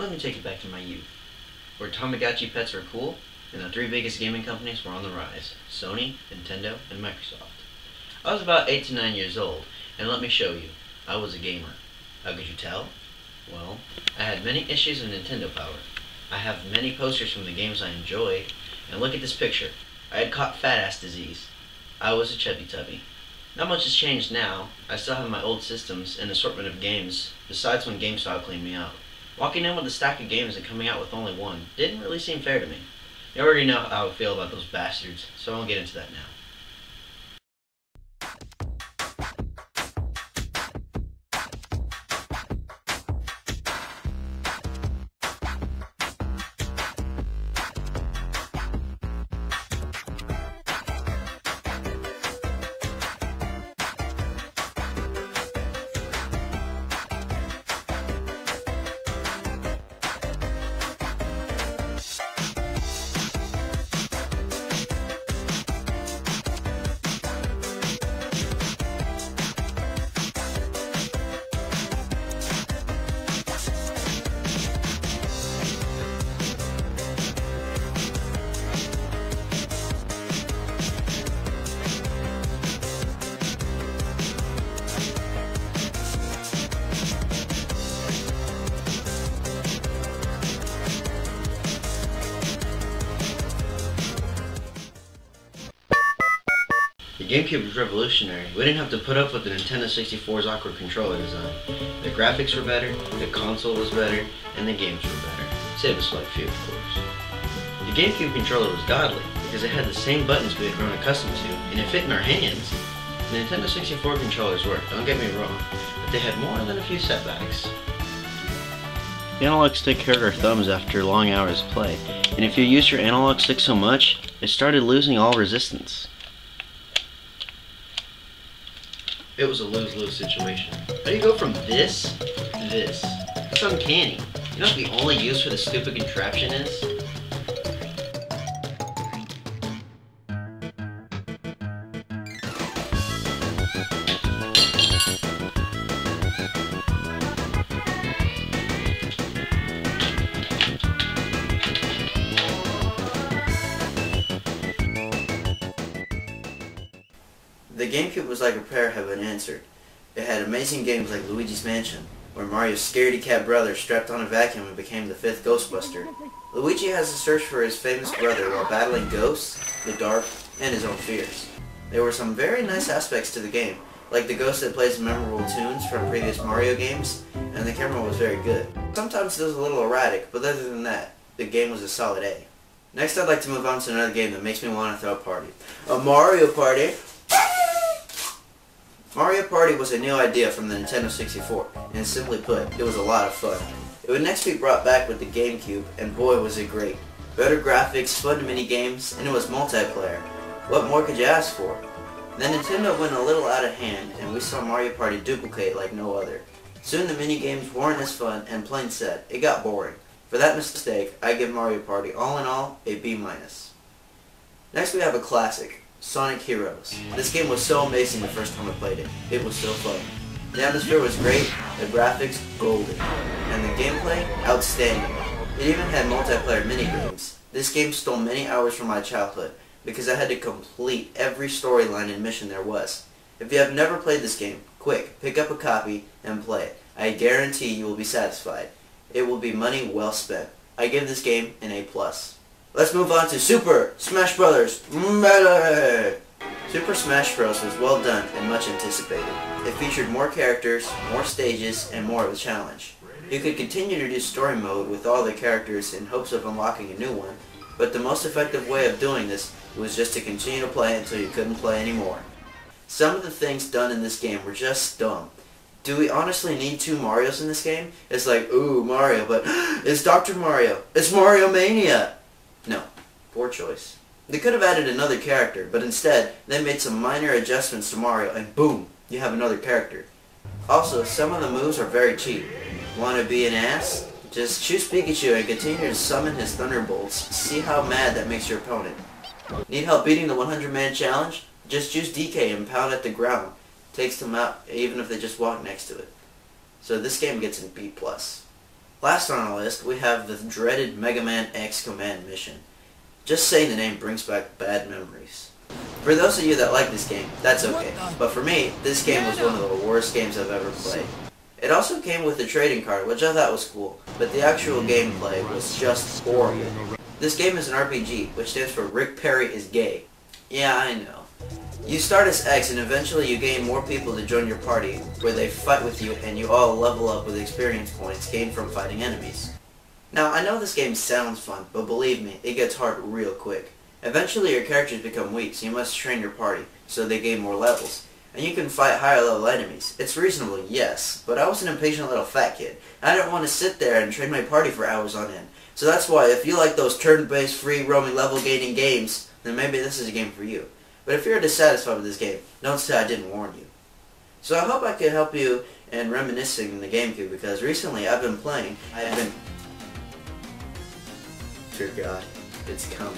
Let me take you back to my youth, where Tamagotchi pets were cool, and the three biggest gaming companies were on the rise: Sony, Nintendo, and Microsoft. I was about 8 to 9 years old, and let me show you, I was a gamer. How could you tell? Well, I had many issues of Nintendo power. I have many posters from the games I enjoyed, and look at this picture. I had caught fat ass disease. I was a chubby tubby. Not much has changed now. I still have my old systems and assortment of games, besides when GameStop cleaned me out. Walking in with a stack of games and coming out with only one didn't really seem fair to me. You already know how I feel about those bastards, so I won't get into that now. The GameCube was revolutionary. We didn't have to put up with the Nintendo 64's awkward controller design. The graphics were better, the console was better, and the games were better. Save us like few, of course. The GameCube controller was godly because it had the same buttons we had grown accustomed to, and it fit in our hands. The Nintendo 64 controllers worked, don't get me wrong, but they had more than a few setbacks. The analog stick hurt our thumbs after long hours of play, and if you used your analog stick so much, it started losing all resistance. It was a lose-lose situation. How do you go from this to this? It's uncanny. You know what the only use for this stupid contraption is? The GameCube was like a prayer had been answered. It had amazing games like Luigi's Mansion, where Mario's scaredy cat brother strapped on a vacuum and became the 5th Ghostbuster. Luigi has to search for his famous brother while battling ghosts, the dark, and his own fears. There were some very nice aspects to the game, like the ghost that plays memorable tunes from previous Mario games, and the camera was very good. Sometimes it was a little erratic, but other than that, the game was a solid A. Next I'd like to move on to another game that makes me want to throw a party. A Mario Party! Mario Party was a new idea from the Nintendo 64, and simply put, it was a lot of fun. It would next be brought back with the GameCube, and boy was it great. Better graphics, fun mini-games, and it was multiplayer. What more could you ask for? Then Nintendo went a little out of hand, and we saw Mario Party duplicate like no other. Soon the mini-games weren't as fun, and plain said, it got boring. For that mistake, I give Mario Party all in all a B-. Next we have a classic. Sonic Heroes. This game was so amazing the first time I played it. It was so fun. The atmosphere was great, the graphics golden, and the gameplay outstanding. It even had multiplayer minigames. This game stole many hours from my childhood because I had to complete every storyline and mission there was. If you have never played this game, quick, pick up a copy and play it. I guarantee you will be satisfied. It will be money well spent. I give this game an A+. Let's move on to Super Smash Bros. Melee! Super Smash Bros. Was well done and much anticipated. It featured more characters, more stages, and more of a challenge. You could continue to do story mode with all the characters in hopes of unlocking a new one, but the most effective way of doing this was just to continue to play until you couldn't play anymore. Some of the things done in this game were just dumb. Do we honestly need 2 Marios in this game? It's like, ooh, Mario, but it's Dr. Mario. It's Mario Mania! No, poor choice. They could have added another character, but instead, they made some minor adjustments to Mario, and boom, you have another character. Also, some of the moves are very cheap. Want to be an ass? Just choose Pikachu and continue to summon his Thunderbolts. See how mad that makes your opponent. Need help beating the 100-man challenge? Just choose DK and pound at the ground. Takes them out even if they just walk next to it. So this game gets an B+. Last on our list, we have the dreaded Mega Man X Command mission. Just saying the name brings back bad memories. For those of you that like this game, that's okay, but for me, this game was one of the worst games I've ever played. It also came with a trading card, which I thought was cool, but the actual gameplay was just horrible. This game is an RPG, which stands for Rick Perry is Gay. Yeah, I know. You start as X and eventually you gain more people to join your party, where they fight with you and you all level up with experience points gained from fighting enemies. Now, I know this game sounds fun, but believe me, it gets hard real quick. Eventually your characters become weak, so you must train your party, so they gain more levels. And you can fight higher level enemies. It's reasonable, yes, but I was an impatient little fat kid. I didn't want to sit there and train my party for hours on end. So that's why, if you like those turn-based, free, roaming, level-gaining games, then maybe this is a game for you. But if you're dissatisfied with this game, don't say I didn't warn you. So I hope I can help you in reminiscing the GameCube, because recently I've been playing. Dear God, it's coming.